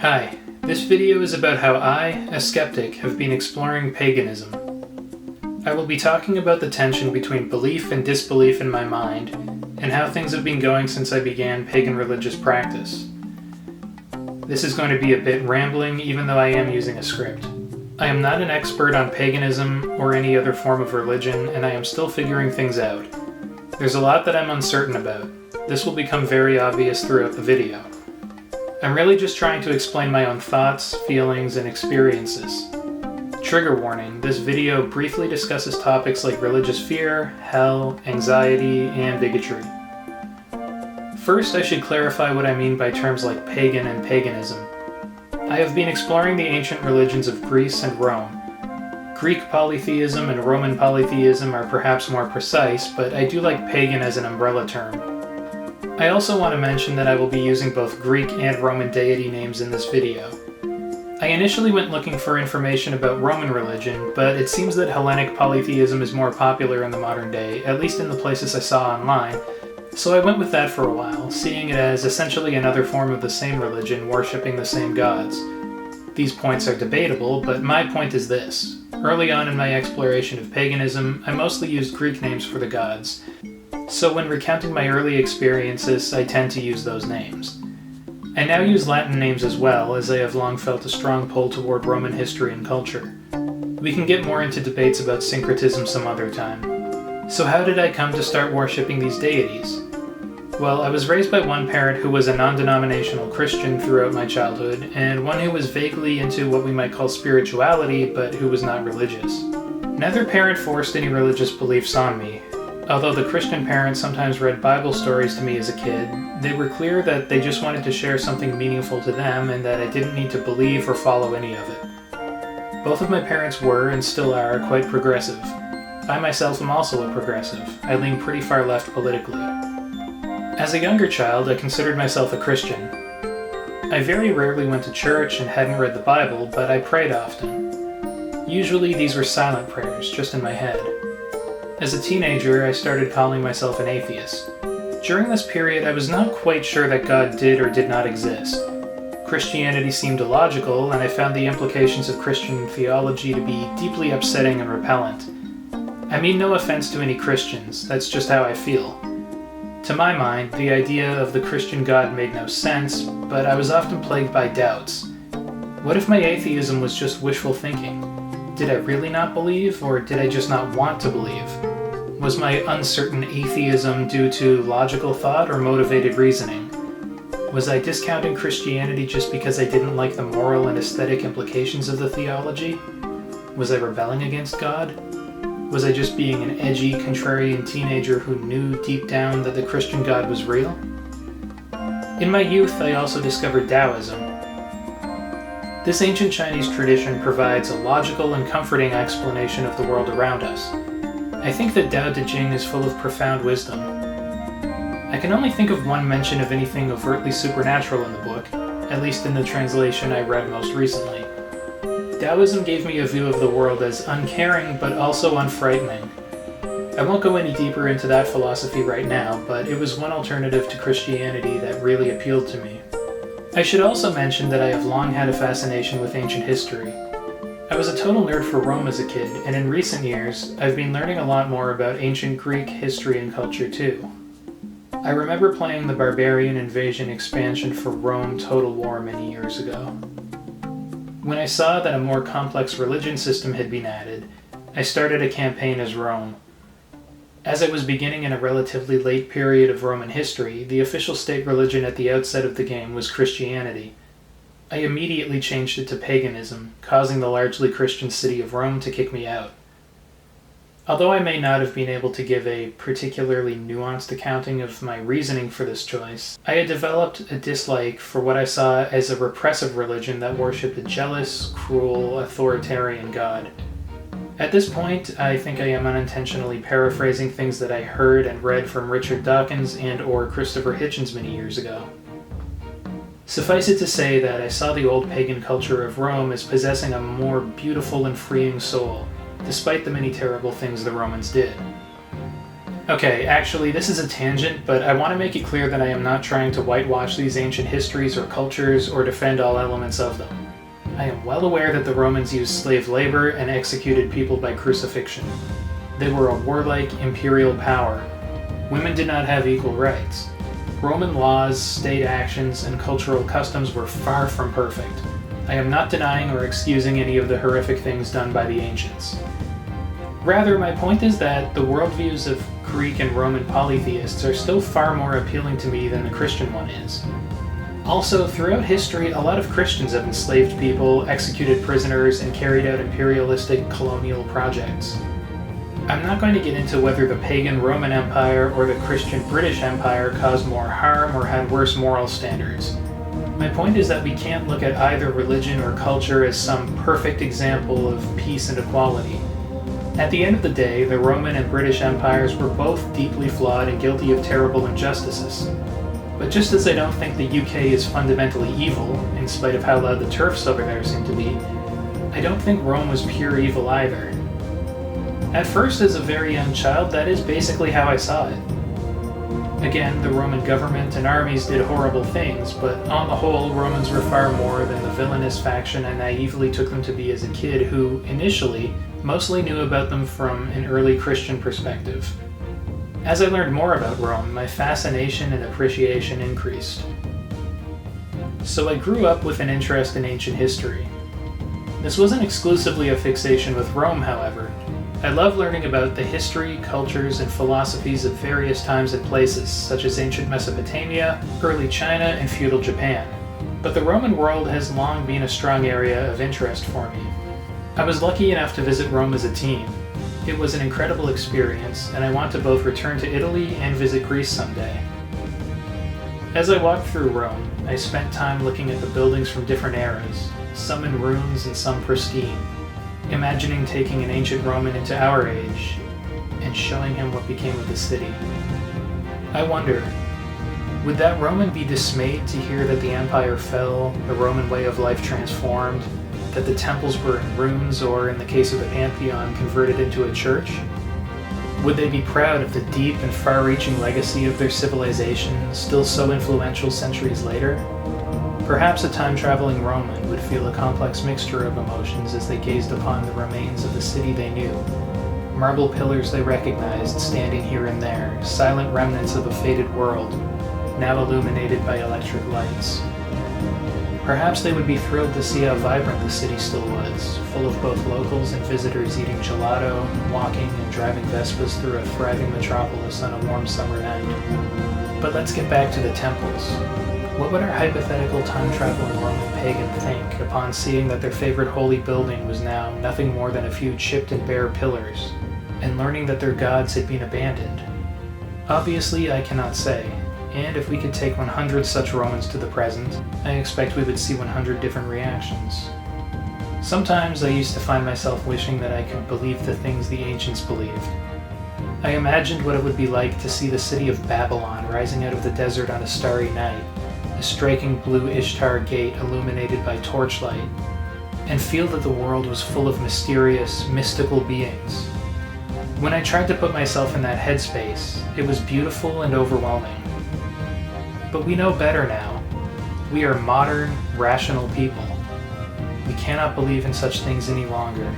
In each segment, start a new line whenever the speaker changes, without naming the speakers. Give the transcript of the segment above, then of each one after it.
Hi, this video is about how I, a skeptic, have been exploring paganism. I will be talking about the tension between belief and disbelief in my mind, and how things have been going since I began pagan religious practice. This is going to be a bit rambling, even though I am using a script. I am not an expert on paganism or any other form of religion, and I am still figuring things out. There's a lot that I'm uncertain about. This will become very obvious throughout the video. I'm really just trying to explain my own thoughts, feelings, and experiences. Trigger warning, this video briefly discusses topics like religious fear, hell, anxiety, and bigotry. First, I should clarify what I mean by terms like pagan and paganism. I have been exploring the ancient religions of Greece and Rome. Greek polytheism and Roman polytheism are perhaps more precise, but I do like pagan as an umbrella term. I also want to mention that I will be using both Greek and Roman deity names in this video. I initially went looking for information about Roman religion, but it seems that Hellenic polytheism is more popular in the modern day, at least in the places I saw online, so I went with that for a while, seeing it as essentially another form of the same religion, worshipping the same gods. These points are debatable, but my point is this. Early on in my exploration of paganism, I mostly used Greek names for the gods. So when recounting my early experiences, I tend to use those names. I now use Latin names as well, as I have long felt a strong pull toward Roman history and culture. We can get more into debates about syncretism some other time. So how did I come to start worshipping these deities? Well, I was raised by one parent who was a non-denominational Christian throughout my childhood, and one who was vaguely into what we might call spirituality, but who was not religious. Neither parent forced any religious beliefs on me. Although the Christian parents sometimes read Bible stories to me as a kid, they were clear that they just wanted to share something meaningful to them and that I didn't need to believe or follow any of it. Both of my parents were, and still are, quite progressive. I myself am also a progressive. I lean pretty far left politically. As a younger child, I considered myself a Christian. I very rarely went to church and hadn't read the Bible, but I prayed often. Usually these were silent prayers, just in my head. As a teenager, I started calling myself an atheist. During this period, I was not quite sure that God did or did not exist. Christianity seemed illogical, and I found the implications of Christian theology to be deeply upsetting and repellent. I mean no offense to any Christians, that's just how I feel. To my mind, the idea of the Christian God made no sense, but I was often plagued by doubts. What if my atheism was just wishful thinking? Did I really not believe, or did I just not want to believe? Was my uncertain atheism due to logical thought or motivated reasoning? Was I discounting Christianity just because I didn't like the moral and aesthetic implications of the theology? Was I rebelling against God? Was I just being an edgy, contrarian teenager who knew deep down that the Christian God was real? In my youth, I also discovered Taoism. This ancient Chinese tradition provides a logical and comforting explanation of the world around us. I think that Tao Te Ching is full of profound wisdom. I can only think of one mention of anything overtly supernatural in the book, at least in the translation I read most recently. Taoism gave me a view of the world as uncaring but also unfrightening. I won't go any deeper into that philosophy right now, but it was one alternative to Christianity that really appealed to me. I should also mention that I have long had a fascination with ancient history. I was a total nerd for Rome as a kid, and in recent years, I've been learning a lot more about ancient Greek history and culture too. I remember playing the Barbarian Invasion expansion for Rome Total War many years ago. When I saw that a more complex religion system had been added, I started a campaign as Rome. As I was beginning in a relatively late period of Roman history, the official state religion at the outset of the game was Christianity. I immediately changed it to paganism, causing the largely Christian city of Rome to kick me out. Although I may not have been able to give a particularly nuanced accounting of my reasoning for this choice, I had developed a dislike for what I saw as a repressive religion that worshipped a jealous, cruel, authoritarian god. At this point, I think I am unintentionally paraphrasing things that I heard and read from Richard Dawkins and/or Christopher Hitchens many years ago. Suffice it to say that I saw the old pagan culture of Rome as possessing a more beautiful and freeing soul, despite the many terrible things the Romans did. Okay, actually, this is a tangent, but I want to make it clear that I am not trying to whitewash these ancient histories or cultures or defend all elements of them. I am well aware that the Romans used slave labor and executed people by crucifixion. They were a warlike imperial power. Women did not have equal rights. Roman laws, state actions, and cultural customs were far from perfect. I am not denying or excusing any of the horrific things done by the ancients. Rather, my point is that the worldviews of Greek and Roman polytheists are still far more appealing to me than the Christian one is. Also, throughout history, a lot of Christians have enslaved people, executed prisoners, and carried out imperialistic colonial projects. I'm not going to get into whether the pagan Roman Empire or the Christian British Empire caused more harm or had worse moral standards. My point is that we can't look at either religion or culture as some perfect example of peace and equality. At the end of the day, the Roman and British empires were both deeply flawed and guilty of terrible injustices. But just as I don't think the UK is fundamentally evil, in spite of how loud the TERFs over there seem to be, I don't think Rome was pure evil either. At first, as a very young child, that is basically how I saw it. Again, the Roman government and armies did horrible things, but on the whole, Romans were far more than the villainous faction I naively took them to be as a kid who, initially, mostly knew about them from an early Christian perspective. As I learned more about Rome, my fascination and appreciation increased. So I grew up with an interest in ancient history. This wasn't exclusively a fixation with Rome, however. I love learning about the history, cultures, and philosophies of various times and places, such as ancient Mesopotamia, early China, and feudal Japan. But the Roman world has long been a strong area of interest for me. I was lucky enough to visit Rome as a teen. It was an incredible experience, and I want to both return to Italy and visit Greece someday. As I walked through Rome, I spent time looking at the buildings from different eras, some in ruins and some pristine, imagining taking an ancient Roman into our age and showing him what became of the city. I wonder, would that Roman be dismayed to hear that the empire fell, the Roman way of life transformed, that the temples were in ruins or, in the case of the Pantheon, converted into a church? Would they be proud of the deep and far-reaching legacy of their civilization, still so influential centuries later? Perhaps a time-traveling Roman would feel a complex mixture of emotions as they gazed upon the remains of the city they knew. Marble pillars they recognized standing here and there, silent remnants of a faded world, now illuminated by electric lights. Perhaps they would be thrilled to see how vibrant the city still was, full of both locals and visitors eating gelato, walking and driving Vespas through a thriving metropolis on a warm summer night. But let's get back to the temples. What would our hypothetical time-traveling Roman pagan think upon seeing that their favorite holy building was now nothing more than a few chipped and bare pillars, and learning that their gods had been abandoned? Obviously, I cannot say, and if we could take 100 such Romans to the present, I expect we would see 100 different reactions. Sometimes I used to find myself wishing that I could believe the things the ancients believed. I imagined what it would be like to see the city of Babylon rising out of the desert on a starry night, a striking blue Ishtar gate illuminated by torchlight, and feel that the world was full of mysterious, mystical beings. When I tried to put myself in that headspace, it was beautiful and overwhelming. But we know better now. We are modern, rational people. We cannot believe in such things any longer,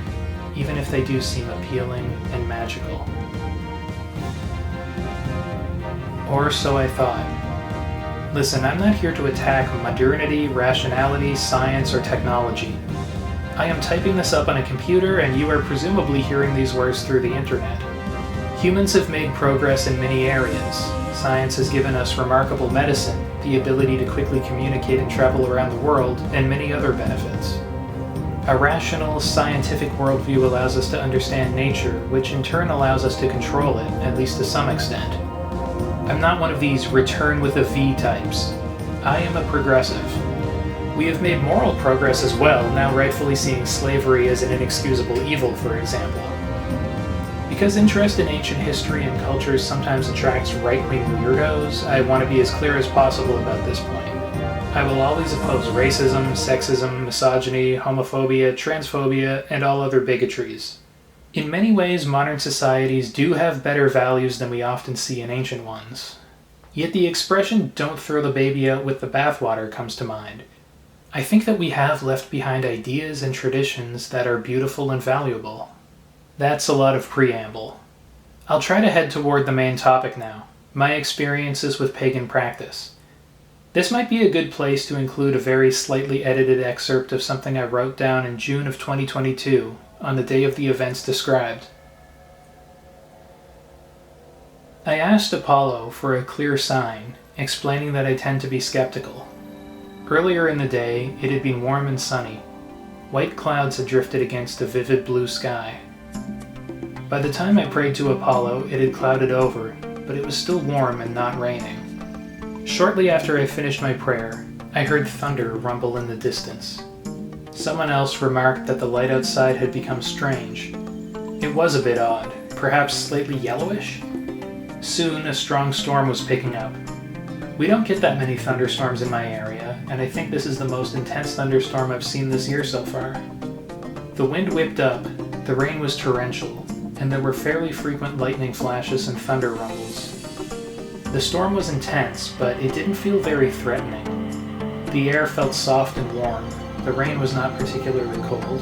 even if they do seem appealing and magical. Or so I thought. Listen, I'm not here to attack modernity, rationality, science, or technology. I am typing this up on a computer, and you are presumably hearing these words through the internet. Humans have made progress in many areas. Science has given us remarkable medicine, the ability to quickly communicate and travel around the world, and many other benefits. A rational, scientific worldview allows us to understand nature, which in turn allows us to control it, at least to some extent. I'm not one of these return with a V types. I am a progressive. We have made moral progress as well, now rightfully seeing slavery as an inexcusable evil, for example. Because interest in ancient history and cultures sometimes attracts right-wing weirdos, I want to be as clear as possible about this point. I will always oppose racism, sexism, misogyny, homophobia, transphobia, and all other bigotries. In many ways, modern societies do have better values than we often see in ancient ones. Yet the expression, "don't throw the baby out with the bathwater," comes to mind. I think that we have left behind ideas and traditions that are beautiful and valuable. That's a lot of preamble. I'll try to head toward the main topic now, my experiences with pagan practice. This might be a good place to include a very slightly edited excerpt of something I wrote down in June of 2022, on the day of the events described. I asked Apollo for a clear sign, explaining that I tend to be skeptical. Earlier in the day, it had been warm and sunny. White clouds had drifted against a vivid blue sky. By the time I prayed to Apollo, it had clouded over, but it was still warm and not raining. Shortly after I finished my prayer, I heard thunder rumble in the distance. Someone else remarked that the light outside had become strange. It was a bit odd, perhaps slightly yellowish? Soon, a strong storm was picking up. We don't get that many thunderstorms in my area, and I think this is the most intense thunderstorm I've seen this year so far. The wind whipped up, the rain was torrential, and there were fairly frequent lightning flashes and thunder rumbles. The storm was intense, but it didn't feel very threatening. The air felt soft and warm, the rain was not particularly cold,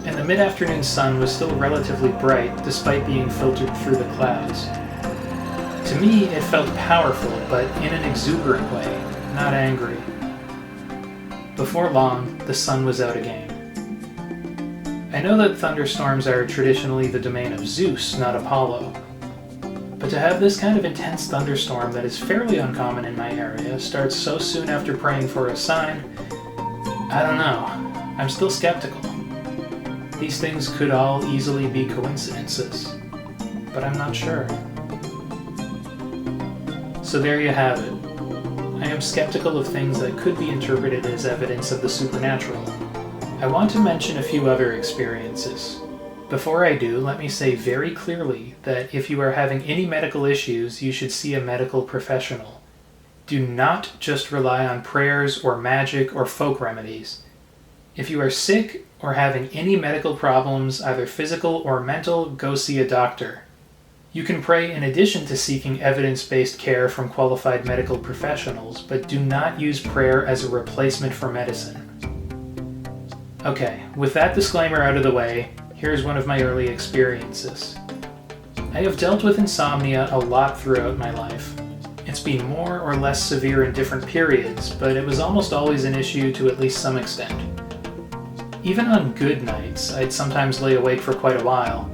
and the mid-afternoon sun was still relatively bright despite being filtered through the clouds. To me, it felt powerful, but in an exuberant way, not angry. Before long, the sun was out again. I know that thunderstorms are traditionally the domain of Zeus, not Apollo. But to have this kind of intense thunderstorm that is fairly uncommon in my area start so soon after praying for a sign, I don't know. I'm still skeptical. These things could all easily be coincidences, but I'm not sure. So there you have it. I am skeptical of things that could be interpreted as evidence of the supernatural. I want to mention a few other experiences. Before I do, let me say very clearly that if you are having any medical issues, you should see a medical professional. Do not just rely on prayers or magic or folk remedies. If you are sick or having any medical problems, either physical or mental, go see a doctor. You can pray in addition to seeking evidence-based care from qualified medical professionals, but do not use prayer as a replacement for medicine. Okay, with that disclaimer out of the way, here's one of my early experiences. I have dealt with insomnia a lot throughout my life. It's been more or less severe in different periods, but it was almost always an issue to at least some extent. Even on good nights, I'd sometimes lay awake for quite a while.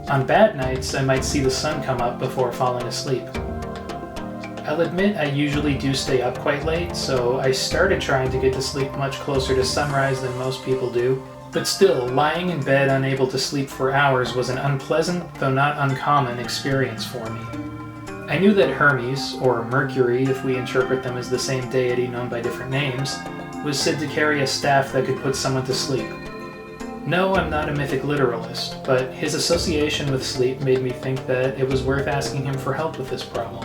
On bad nights, I might see the sun come up before falling asleep. I'll admit I usually do stay up quite late, so I started trying to get to sleep much closer to sunrise than most people do, but still, lying in bed unable to sleep for hours was an unpleasant, though not uncommon, experience for me. I knew that Hermes, or Mercury if we interpret them as the same deity known by different names, was said to carry a staff that could put someone to sleep. No, I'm not a mythic literalist, but his association with sleep made me think that it was worth asking him for help with this problem.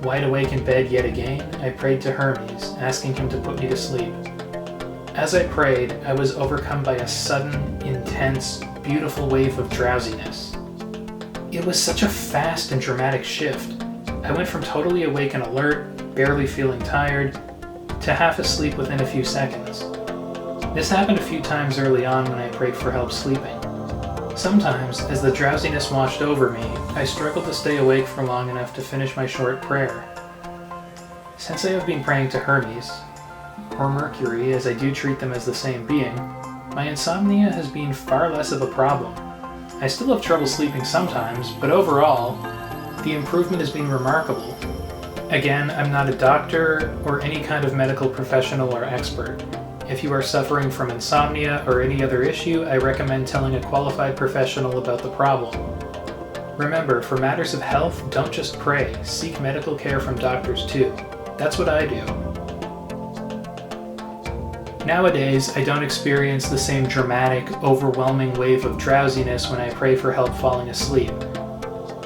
Wide awake in bed yet again, I prayed to Hermes, asking him to put me to sleep. As I prayed, I was overcome by a sudden, intense, beautiful wave of drowsiness. It was such a fast and dramatic shift. I went from totally awake and alert, barely feeling tired, to half asleep within a few seconds. This happened a few times early on when I prayed for help sleeping. Sometimes, as the drowsiness washed over me, I struggled to stay awake for long enough to finish my short prayer. Since I have been praying to Hermes, or Mercury as I do treat them as the same being, my insomnia has been far less of a problem. I still have trouble sleeping sometimes, but overall, the improvement has been remarkable. Again, I'm not a doctor or any kind of medical professional or expert. If you are suffering from insomnia or any other issue, I recommend telling a qualified professional about the problem. Remember, for matters of health, don't just pray, seek medical care from doctors too. That's what I do. Nowadays, I don't experience the same dramatic, overwhelming wave of drowsiness when I pray for help falling asleep.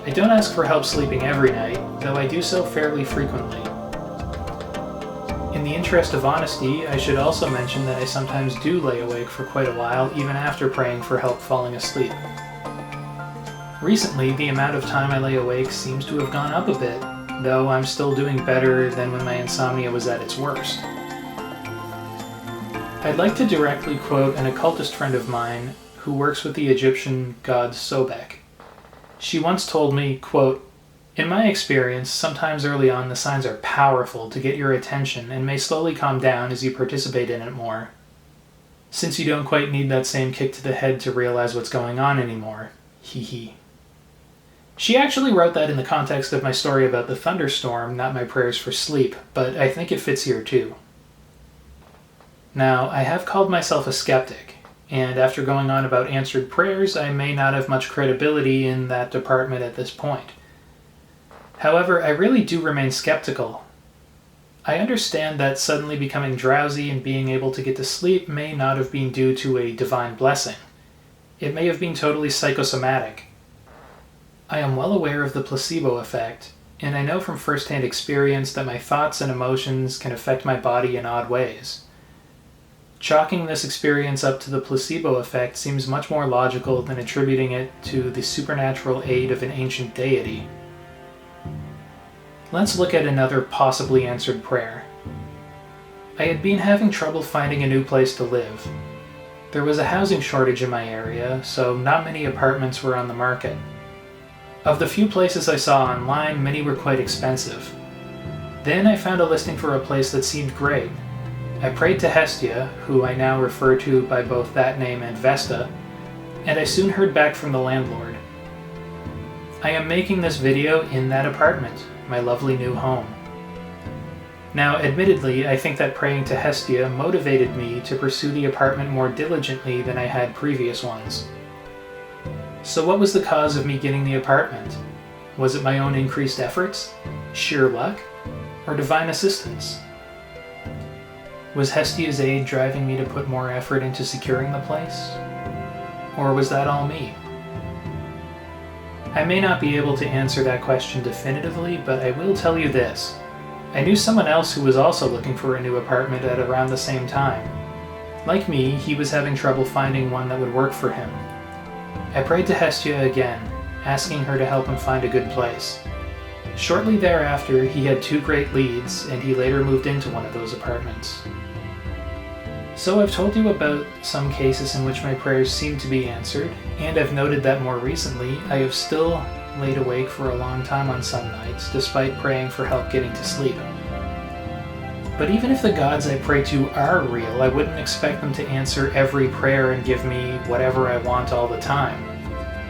I don't ask for help sleeping every night, though I do so fairly frequently. In the interest of honesty, I should also mention that I sometimes do lay awake for quite a while, even after praying for help falling asleep. Recently, the amount of time I lay awake seems to have gone up a bit, though I'm still doing better than when my insomnia was at its worst. I'd like to directly quote an occultist friend of mine who works with the Egyptian god Sobek. She once told me, quote, "In my experience, sometimes early on the signs are powerful to get your attention and may slowly calm down as you participate in it more, since you don't quite need that same kick to the head to realize what's going on anymore. Hee hee." She actually wrote that in the context of my story about the thunderstorm, not my prayers for sleep, but I think it fits here too. Now, I have called myself a skeptic, and after going on about answered prayers, I may not have much credibility in that department at this point. However, I really do remain skeptical. I understand that suddenly becoming drowsy and being able to get to sleep may not have been due to a divine blessing. It may have been totally psychosomatic. I am well aware of the placebo effect, and I know from first-hand experience that my thoughts and emotions can affect my body in odd ways. Chalking this experience up to the placebo effect seems much more logical than attributing it to the supernatural aid of an ancient deity. Let's look at another possibly answered prayer. I had been having trouble finding a new place to live. There was a housing shortage in my area, so not many apartments were on the market. Of the few places I saw online, many were quite expensive. Then I found a listing for a place that seemed great. I prayed to Hestia, who I now refer to by both that name and Vesta, and I soon heard back from the landlord. I am making this video in that apartment, my lovely new home. Now, admittedly, I think that praying to Hestia motivated me to pursue the apartment more diligently than I had previous ones. So what was the cause of me getting the apartment? Was it my own increased efforts, sheer luck, or divine assistance? Was Hestia's aid driving me to put more effort into securing the place? Or was that all me? I may not be able to answer that question definitively, but I will tell you this. I knew someone else who was also looking for a new apartment at around the same time. Like me, he was having trouble finding one that would work for him. I prayed to Hestia again, asking her to help him find a good place. Shortly thereafter, he had 2 great leads, and he later moved into one of those apartments. So I've told you about some cases in which my prayers seem to be answered, and I've noted that more recently, I have still laid awake for a long time on some nights, despite praying for help getting to sleep. But even if the gods I pray to are real, I wouldn't expect them to answer every prayer and give me whatever I want all the time.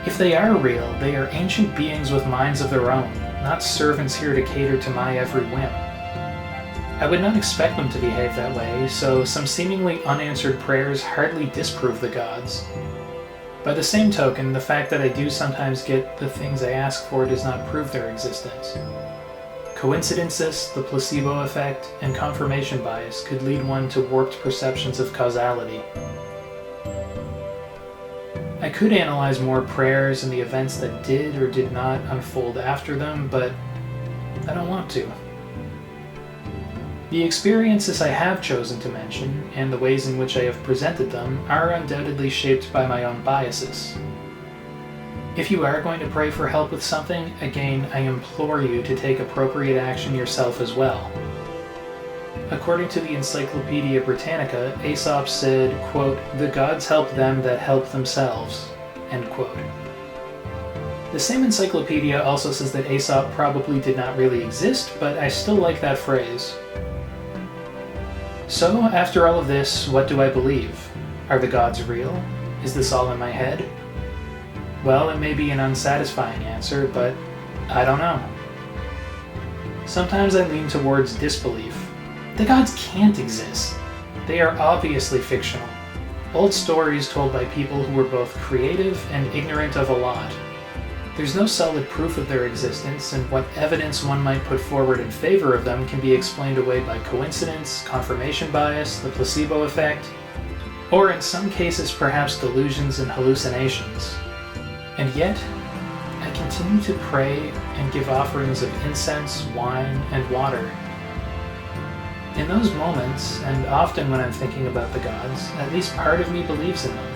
If they are real, they are ancient beings with minds of their own, not servants here to cater to my every whim. I would not expect them to behave that way, so some seemingly unanswered prayers hardly disprove the gods. By the same token, the fact that I do sometimes get the things I ask for does not prove their existence. Coincidences, the placebo effect, and confirmation bias could lead one to warped perceptions of causality. I could analyze more prayers and the events that did or did not unfold after them, but I don't want to. The experiences I have chosen to mention, and the ways in which I have presented them, are undoubtedly shaped by my own biases. If you are going to pray for help with something, again, I implore you to take appropriate action yourself as well. According to the Encyclopedia Britannica, Aesop said, quote, "The gods help them that help themselves," end quote. The same encyclopedia also says that Aesop probably did not really exist, but I still like that phrase. So, after all of this, what do I believe? Are the gods real? Is this all in my head? Well, it may be an unsatisfying answer, but I don't know. Sometimes I lean towards disbelief. The gods can't exist. They are obviously fictional. Old stories told by people who were both creative and ignorant of a lot. There's no solid proof of their existence, and what evidence one might put forward in favor of them can be explained away by coincidence, confirmation bias, the placebo effect, or in some cases perhaps delusions and hallucinations. And yet, I continue to pray and give offerings of incense, wine, and water. In those moments, and often when I'm thinking about the gods, at least part of me believes in them.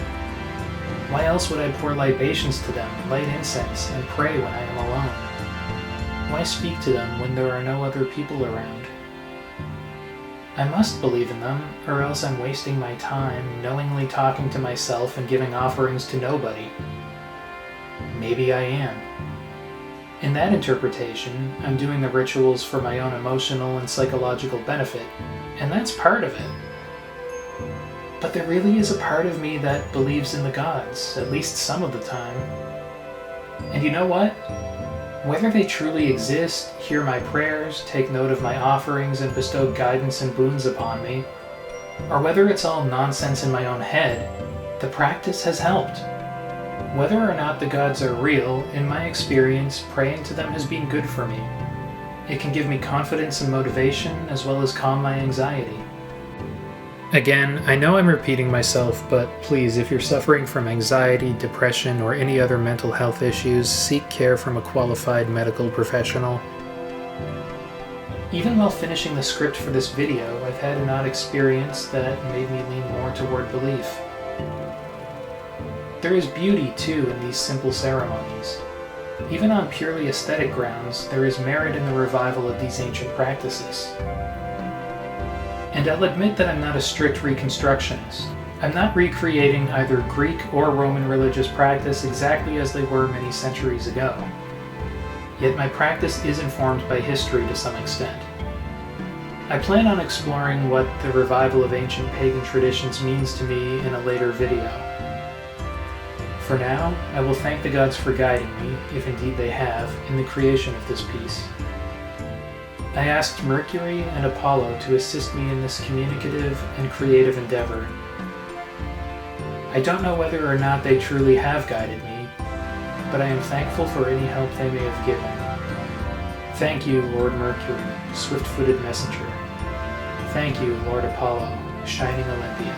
Why else would I pour libations to them, light incense, and pray when I am alone? Why speak to them when there are no other people around? I must believe in them, or else I'm wasting my time knowingly talking to myself and giving offerings to nobody. Maybe I am. In that interpretation, I'm doing the rituals for my own emotional and psychological benefit, and that's part of it. But there really is a part of me that believes in the gods, at least some of the time. And you know what? Whether they truly exist, hear my prayers, take note of my offerings, and bestow guidance and boons upon me, or whether it's all nonsense in my own head, the practice has helped. Whether or not the gods are real, in my experience, praying to them has been good for me. It can give me confidence and motivation, as well as calm my anxiety. Again, I know I'm repeating myself, but please, if you're suffering from anxiety, depression, or any other mental health issues, seek care from a qualified medical professional. Even while finishing the script for this video, I've had an odd experience that made me lean more toward belief. There is beauty, too, in these simple ceremonies. Even on purely aesthetic grounds, there is merit in the revival of these ancient practices. And I'll admit that I'm not a strict reconstructionist. I'm not recreating either Greek or Roman religious practice exactly as they were many centuries ago. Yet my practice is informed by history to some extent. I plan on exploring what the revival of ancient pagan traditions means to me in a later video. For now, I will thank the gods for guiding me, if indeed they have, in the creation of this piece. I asked Mercury and Apollo to assist me in this communicative and creative endeavor. I don't know whether or not they truly have guided me, but I am thankful for any help they may have given. Thank you, Lord Mercury, swift-footed messenger. Thank you, Lord Apollo, shining Olympian.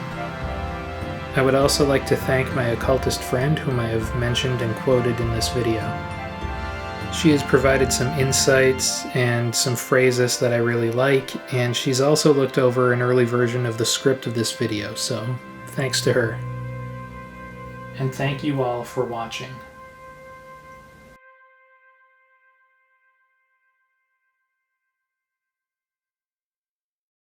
I would also like to thank my occultist friend whom I have mentioned and quoted in this video. She has provided some insights and some phrases that I really like, and she's also looked over an early version of the script of this video, so thanks to her. And thank you all for watching.